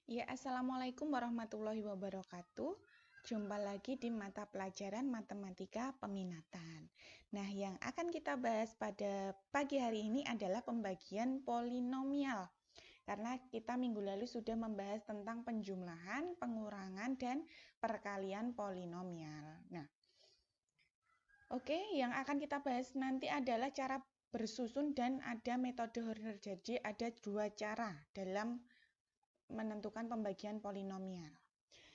Ya, Assalamualaikum warahmatullahi wabarakatuh. Jumpa lagi di mata pelajaran Matematika Peminatan. Nah, yang akan kita bahas pada pagi hari ini adalah pembagian polinomial. Karena kita minggu lalu sudah membahas tentang penjumlahan, pengurangan, dan perkalian polinomial. Nah, oke, yang akan kita bahas nanti adalah cara bersusun dan ada metode Horner. Jadi, ada dua cara dalam menentukan pembagian polinomial.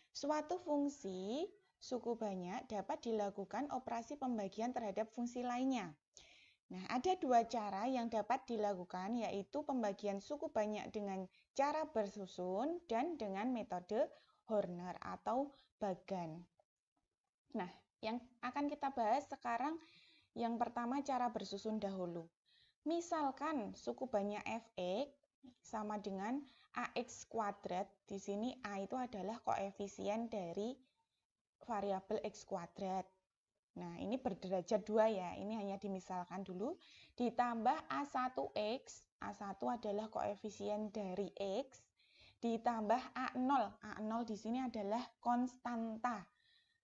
Suatu fungsi suku banyak dapat dilakukan operasi pembagian terhadap fungsi lainnya. Nah, ada dua cara yang dapat dilakukan, yaitu pembagian suku banyak dengan cara bersusun dan dengan metode Horner atau Bagan. Nah, yang akan kita bahas sekarang yang pertama cara bersusun dahulu. Misalkan suku banyak fx sama dengan ax kuadrat. Di sini a itu adalah koefisien dari variabel x kuadrat. Nah, ini berderajat 2 ya. Ini hanya dimisalkan dulu. Ditambah a1x. A1 adalah koefisien dari x. Ditambah A0. A0 di sini adalah konstanta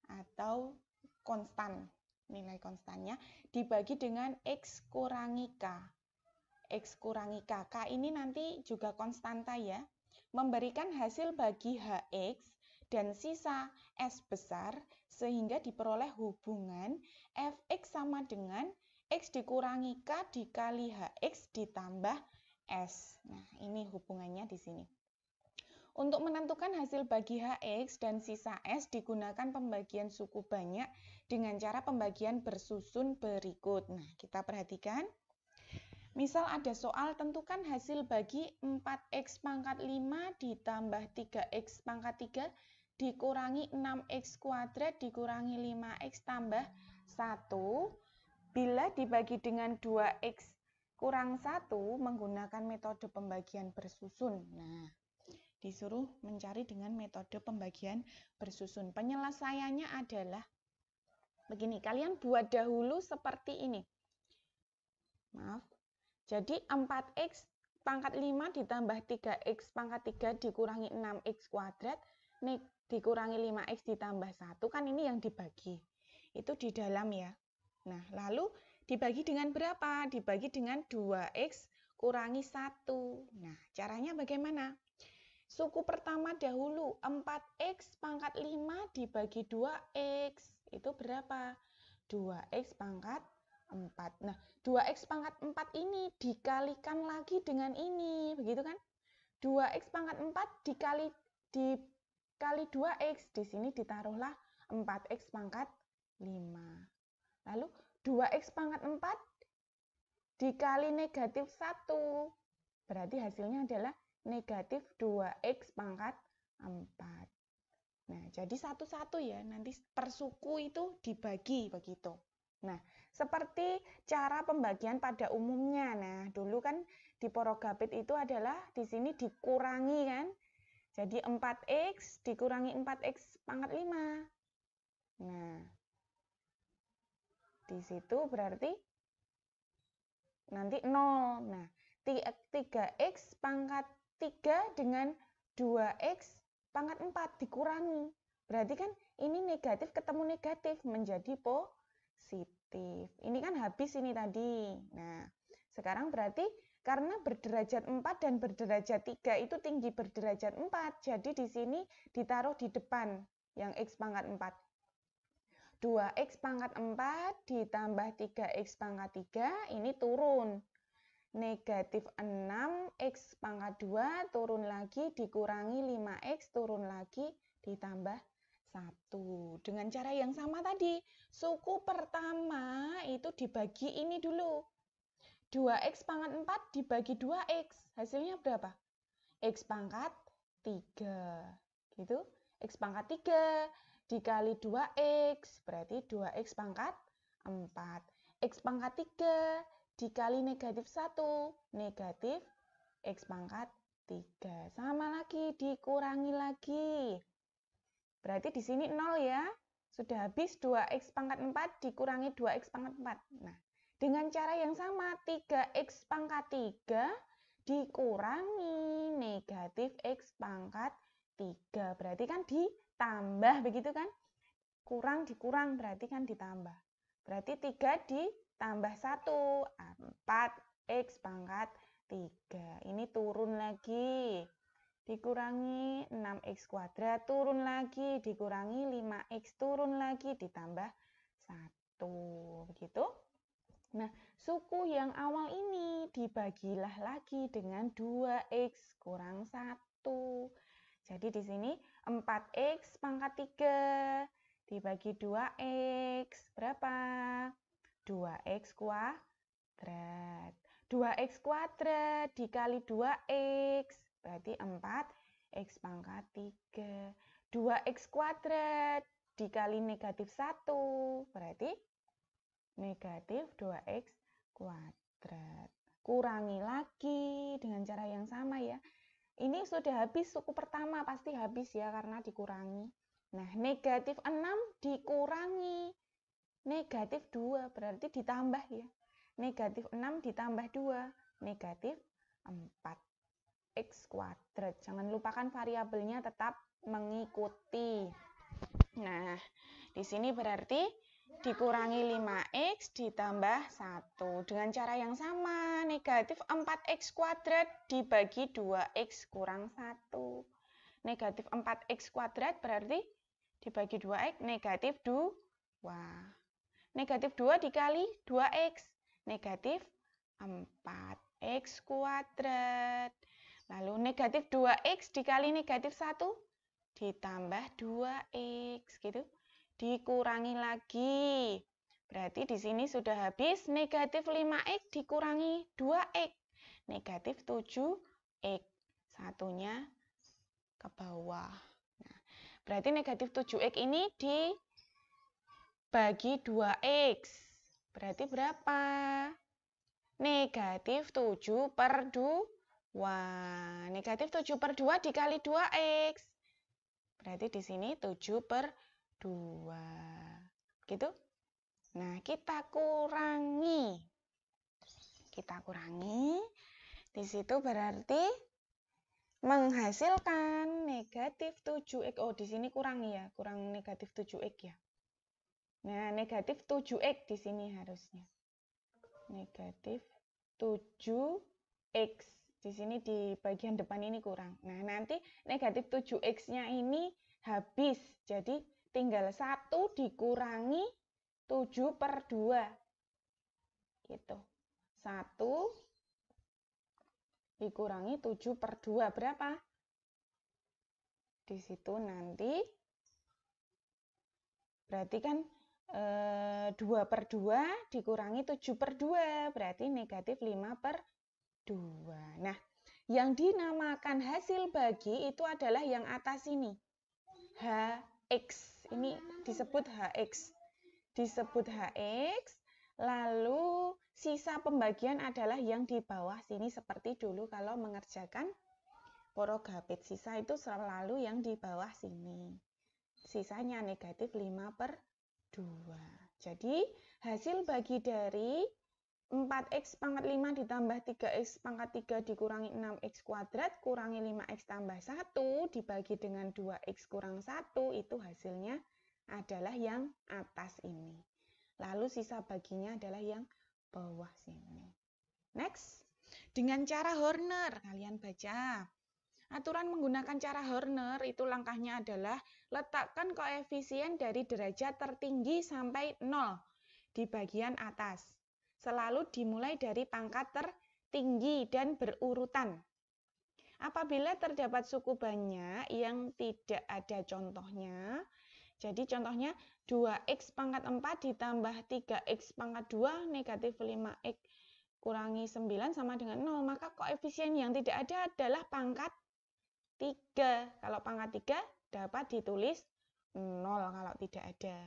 atau konstan. Nilai konstannya dibagi dengan x kurangi k. X kurangi K. K ini nanti juga konstanta ya. Memberikan hasil bagi HX dan sisa S besar sehingga diperoleh hubungan Fx sama dengan X dikurangi K dikali HX ditambah S. Nah, ini hubungannya di sini. Untuk menentukan hasil bagi HX dan sisa S digunakan pembagian suku banyak dengan cara pembagian bersusun berikut. Nah, kita perhatikan. Misal ada soal tentukan hasil bagi 4x pangkat 5 ditambah 3x pangkat 3 dikurangi 6x kuadrat dikurangi 5x tambah 1 bila dibagi dengan 2x kurang 1 menggunakan metode pembagian bersusun. Nah, disuruh mencari dengan metode pembagian bersusun. Penyelesaiannya adalah begini, kalian buat dahulu seperti ini. Maaf. Jadi 4x pangkat 5 ditambah 3x pangkat 3 dikurangi 6x kuadrat dikurangi 5x ditambah 1 kan ini yang dibagi. Itu di dalam ya. Nah, lalu dibagi dengan berapa? Dibagi dengan 2x kurangi 1. Nah, caranya bagaimana? Suku pertama dahulu 4x pangkat 5 dibagi 2x. Itu berapa? 2x pangkat 4. Nah, 2x pangkat 4 ini dikalikan lagi dengan ini, begitu kan? 2x pangkat 4 dikali 2x. Di sini ditaruhlah 4x pangkat 5. Lalu 2x pangkat 4 dikali negatif 1. Berarti hasilnya adalah negatif 2x pangkat 4. Nah, jadi satu-satu ya, nanti per suku itu dibagi begitu. Nah, seperti cara pembagian pada umumnya. Nah, dulu kan di Porogapit itu adalah di sini dikurangi kan. Jadi 4x dikurangi 4x pangkat 5. Nah, di situ berarti nanti 0. Nah, 3x pangkat 3 dengan 2x pangkat 4 dikurangi. Berarti kan ini negatif ketemu negatif menjadi positif. Ini kan habis ini tadi. Nah, sekarang berarti karena berderajat 4 dan berderajat 3 itu tinggi berderajat 4. Jadi di sini ditaruh di depan yang x pangkat 4. 2x pangkat 4 ditambah 3x pangkat 3 ini turun. Negatif 6x pangkat 2 turun lagi dikurangi 5x turun lagi ditambah 1. Dengan cara yang sama tadi, suku pertama itu dibagi ini dulu. 2x pangkat 4 dibagi 2x. Hasilnya berapa? X pangkat 3. Gitu. X pangkat 3 dikali 2x. Berarti 2x pangkat 4. X pangkat 3 dikali negatif 1. Negatif X pangkat 3. Sama lagi, dikurangi lagi. Berarti di sini 0 ya. Sudah habis 2x pangkat 4 dikurangi 2x pangkat 4. Nah, dengan cara yang sama, 3x pangkat 3 dikurangi negatif x pangkat 3. Berarti kan ditambah, begitu kan? Kurang dikurang, berarti kan ditambah. Berarti 3 ditambah 1, 4x pangkat 3. Ini turun lagi. Dikurangi 6x kuadrat, turun lagi. Dikurangi 5x, turun lagi. Ditambah 1. Begitu. Nah, suku yang awal ini dibagilah lagi dengan 2x kurang 1. Jadi di sini 4x pangkat 3 dibagi 2x berapa? 2x kuadrat. 2x kuadrat dikali 2x berarti 4x pangkat 3. 2x kuadrat dikali negatif 1 berarti negatif 2x kuadrat. Kurangi lagi dengan cara yang sama ya. Ini sudah habis suku pertama, pasti habis ya karena dikurangi. Nah, negatif 6 dikurangi negatif 2, berarti ditambah ya. Negatif 6 ditambah 2, negatif 4x kuadrat. Jangan lupakan variabelnya tetap mengikuti. Nah, di sini berarti dikurangi 5x ditambah 1. Dengan cara yang sama, negatif 4x kuadrat dibagi 2x kurang 1. Negatif 4x kuadrat berarti dibagi 2x, negatif 2. Negatif 2 dikali 2x, negatif 4x kuadrat. Lalu negatif 2x dikali negatif 1, ditambah 2x, gitu. Dikurangi lagi. Berarti di sini sudah habis negatif 5x dikurangi 2x. Negatif 7x. Satunya ke bawah. Nah, berarti negatif 7x ini dibagi 2x. Berarti berapa? Negatif 7 per 2. Negatif 7 per 2 dikali 2x. Berarti di sini 7 per 2. Gitu. Nah, kita kurangi. Di situ berarti menghasilkan negatif 7x. Oh, di sini kurang ya. Kurang negatif 7x ya. Nah, negatif 7x di sini harusnya. Negatif 7x. Di sini di bagian depan ini kurang. Nah, nanti negatif 7x-nya ini habis. Jadi, tinggal 1 dikurangi 7 per 2. Gitu. 1 dikurangi 7 per 2. Berapa? Di situ nanti, berarti kan 2 per 2 dikurangi 7 per 2. Berarti negatif 5 per 2. Nah, yang dinamakan hasil bagi itu adalah yang atas ini. HX. Ini disebut HX. Lalu sisa pembagian adalah yang di bawah sini seperti dulu kalau mengerjakan porogapit. Sisa itu selalu yang di bawah sini. Sisanya negatif 5 per 2. Jadi hasil bagi dari 4x pangkat 5 ditambah 3x pangkat 3 dikurangi 6x kuadrat kurangi 5x tambah 1 dibagi dengan 2x kurang 1 itu hasilnya adalah yang atas ini. Lalu sisa baginya adalah yang bawah sini. Next, dengan cara Horner, kalian baca. Aturan menggunakan cara Horner itu langkahnya adalah letakkan koefisien dari derajat tertinggi sampai 0 di bagian atas. Selalu dimulai dari pangkat tertinggi dan berurutan. Apabila terdapat suku banyak yang tidak ada contohnya, jadi contohnya 2x pangkat 4 ditambah 3x pangkat 2 negatif 5x kurangi 9 sama dengan 0, maka koefisien yang tidak ada adalah pangkat 3. Kalau pangkat 3 dapat ditulis 0 kalau tidak ada.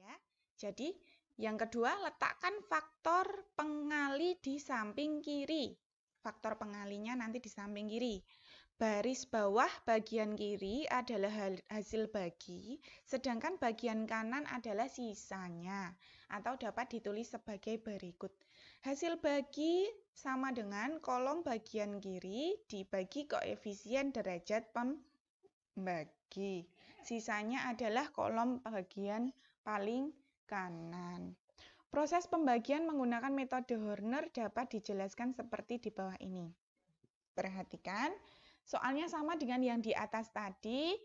Ya, jadi yang kedua, letakkan faktor pengali di samping kiri. Faktor pengalinya nanti di samping kiri. Baris bawah bagian kiri adalah hasil bagi, sedangkan bagian kanan adalah sisanya, atau dapat ditulis sebagai berikut. Hasil bagi sama dengan kolom bagian kiri dibagi koefisien derajat bagi. Sisanya adalah kolom bagian paling kanan. Proses pembagian menggunakan metode Horner dapat dijelaskan seperti di bawah ini. Perhatikan, soalnya sama dengan yang di atas tadi.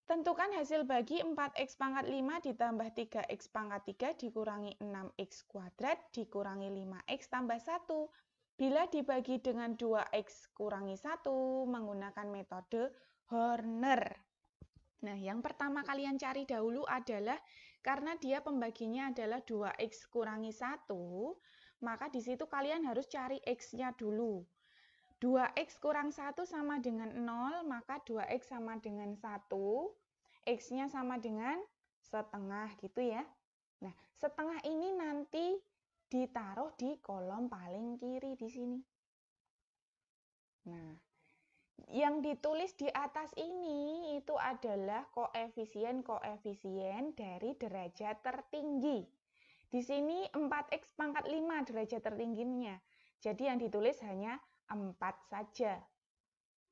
Tentukan hasil bagi 4x pangkat 5 ditambah 3x pangkat 3 dikurangi 6x kuadrat dikurangi 5x tambah 1. Bila dibagi dengan 2x kurangi 1 menggunakan metode Horner. Nah, yang pertama kalian cari dahulu adalah karena dia pembaginya adalah 2x kurangi 1, maka di situ kalian harus cari x-nya dulu. 2x kurang 1 sama dengan 0, maka 2x sama dengan 1, x-nya sama dengan setengah gitu ya. Nah, setengah ini nanti ditaruh di kolom paling kiri di sini. Nah, yang ditulis di atas ini itu adalah koefisien-koefisien dari derajat tertinggi. Di sini 4x pangkat 5 derajat tertingginya. Jadi yang ditulis hanya 4 saja.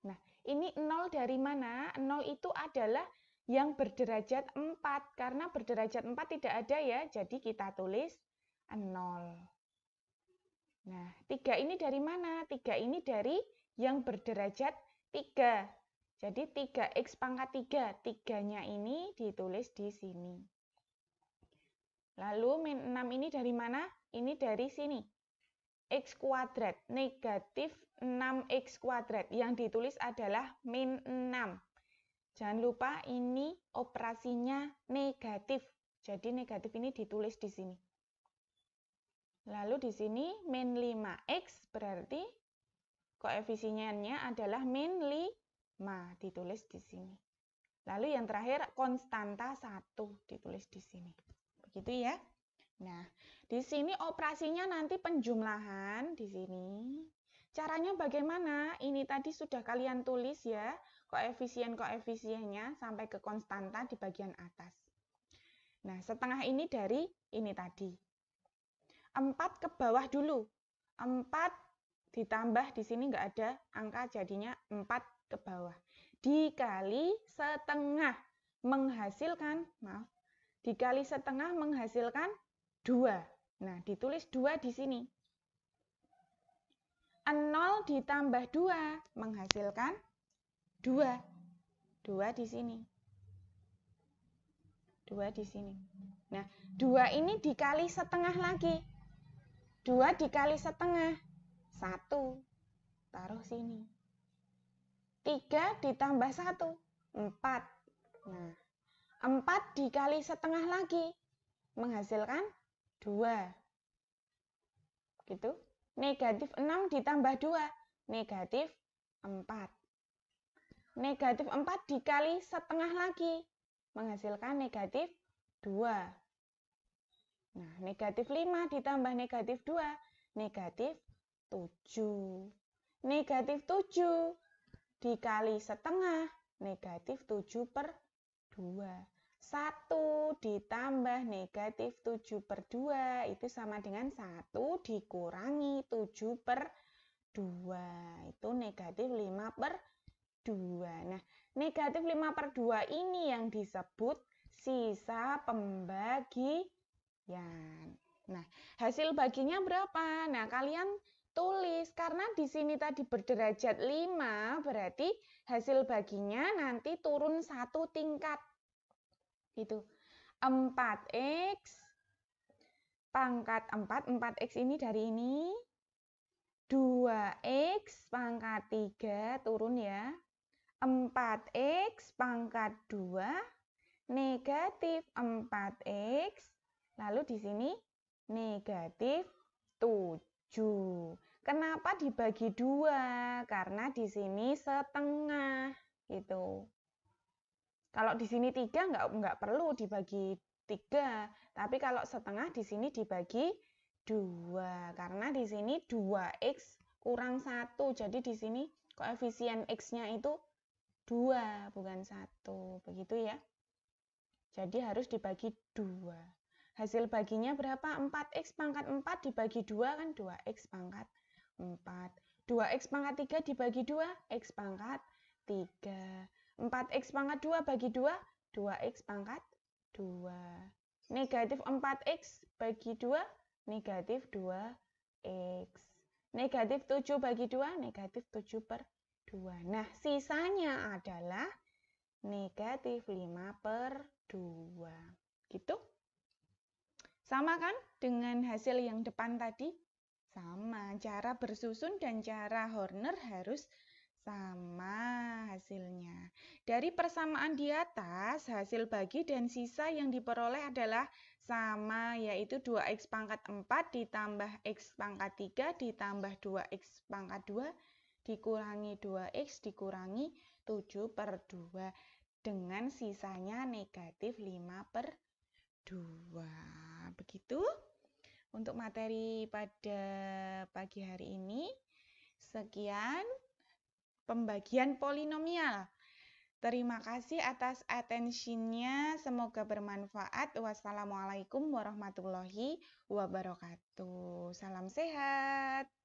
Nah, ini 0 dari mana? 0 itu adalah yang berderajat 4. Karena berderajat 4 tidak ada ya, jadi kita tulis 0. Nah, 3 ini dari mana? 3 ini dari yang berderajat 3. Jadi 3x pangkat 3. 3-nya ini ditulis di sini. Lalu min 6 ini dari mana? Ini dari sini. X kuadrat, negatif 6x kuadrat. Yang ditulis adalah min 6. Jangan lupa ini operasinya negatif. Jadi negatif ini ditulis di sini. Lalu di sini min 5x berarti koefisiennya adalah min 5. Ditulis di sini. Lalu yang terakhir konstanta 1 ditulis di sini. Begitu ya. Nah, di sini operasinya nanti penjumlahan di sini. Caranya bagaimana? Ini tadi sudah kalian tulis ya, koefisien-koefisiennya sampai ke konstanta di bagian atas. Nah, setengah ini dari ini tadi. 4 ke bawah dulu. 4 ditambah di sini nggak ada angka jadinya 4 ke bawah. Dikali setengah menghasilkan, dikali setengah menghasilkan 2. Nah, ditulis 2 di sini. 0 ditambah 2 menghasilkan 2. 2 di sini. 2 di sini. Nah, 2 ini dikali setengah lagi. 2 dikali setengah. 1. Taruh sini. 3 ditambah 1. 4. Nah, 4 dikali setengah lagi. Menghasilkan 2. Gitu. Negatif 6 ditambah 2. Negatif 4. Negatif 4 dikali setengah lagi. Menghasilkan negatif 2. Nah, negatif 5 ditambah negatif 2. Negatif 7. Negatif 7 dikali setengah. Negatif 7 per 2. 1 ditambah negatif 7 per 2 itu sama dengan 1 dikurangi 7 per 2. Itu negatif 5 per 2. Nah, negatif 5 per 2 ini yang disebut sisa pembagian. Nah, hasil baginya berapa? Nah, kalian tulis. Karena di sini tadi berderajat 5, berarti hasil baginya nanti turun 1 tingkat. Itu 4x pangkat 4, 4x ini dari ini, 2x pangkat 3 turun ya, 4x pangkat 2 negatif 4x, lalu di sini negatif 7. Kenapa dibagi 2? Karena di sini setengah gitu. Kalau di sini 3 nggak perlu dibagi 3, tapi kalau setengah di sini dibagi 2. Karena di sini 2x kurang 1, jadi di sini koefisien x-nya itu 2, bukan 1. Begitu ya. Jadi harus dibagi 2. Hasil baginya berapa? 4x pangkat 4 dibagi 2 kan 2x pangkat 4. 2x pangkat 3 dibagi 2, x pangkat 3. 4x pangkat 2 bagi 2, 2x pangkat 2. Negatif 4x bagi 2, negatif 2x. Negatif 7 bagi 2, negatif 7 per 2. Nah, sisanya adalah negatif 5 per 2. Gitu. Sama kan dengan hasil yang depan tadi? Sama, cara bersusun dan cara Horner harus sama hasilnya. Dari persamaan di atas, hasil bagi dan sisa yang diperoleh adalah sama, yaitu 2x pangkat 4 ditambah x pangkat 3 ditambah 2x pangkat 2 dikurangi 2x dikurangi 7 per 2 dengan sisanya negatif 5 per 2. Begitu untuk materi pada pagi hari ini. Sekian pembagian polinomial. Terima kasih atas attention-nya. Semoga bermanfaat. Wassalamualaikum warahmatullahi wabarakatuh. Salam sehat.